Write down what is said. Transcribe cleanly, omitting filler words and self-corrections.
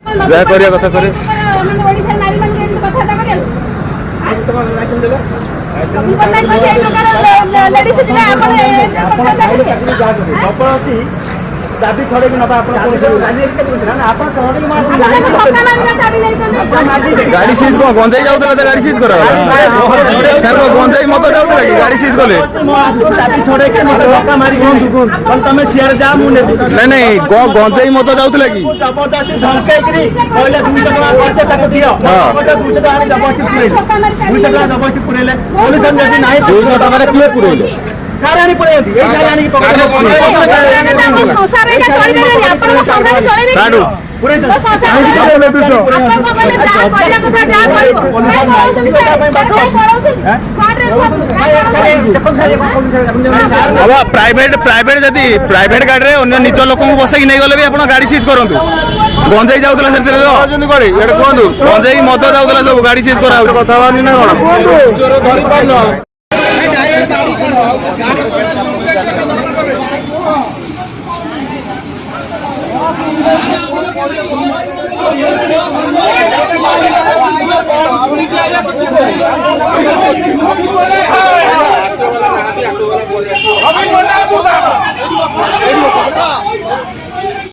ଯାହା କରିବା କଥା କରେ। दाबी छड़े कि गाड़ी सीज को गंजाई जाऊला तो गाड़ी सीज करा सर को गंजाई मत जाऊला कि गाड़ी सीज कले दाबी छड़े के मत धक्का मारी कोन तमे सियार जा मु ने नहीं नहीं गंजाई मत जाऊला कि जबरदस्ती धमके करी कहले 200 टका करते ताको दियो बटा 200 टका जबरदस्ती पुरेले 200 टका जबरदस्ती पुरेले पुलिस जदी नाही 200 टका रे किए पुरेले सारानी पुरेंदी ए सारानी की पकड़ संसार एका चली बेरे आपण को संसार चले नहीं साडू पुरे प्राइवेट प्राइवेट जदि प्राइवेट गाड़ी रे अन्य निज लोक बसई नहीं गले भी आप गाड़ी सीज करंतु गंजाई जाउतला से गंजाई मद जाउतला सब गाड़ी सीज करा कथा ना कोन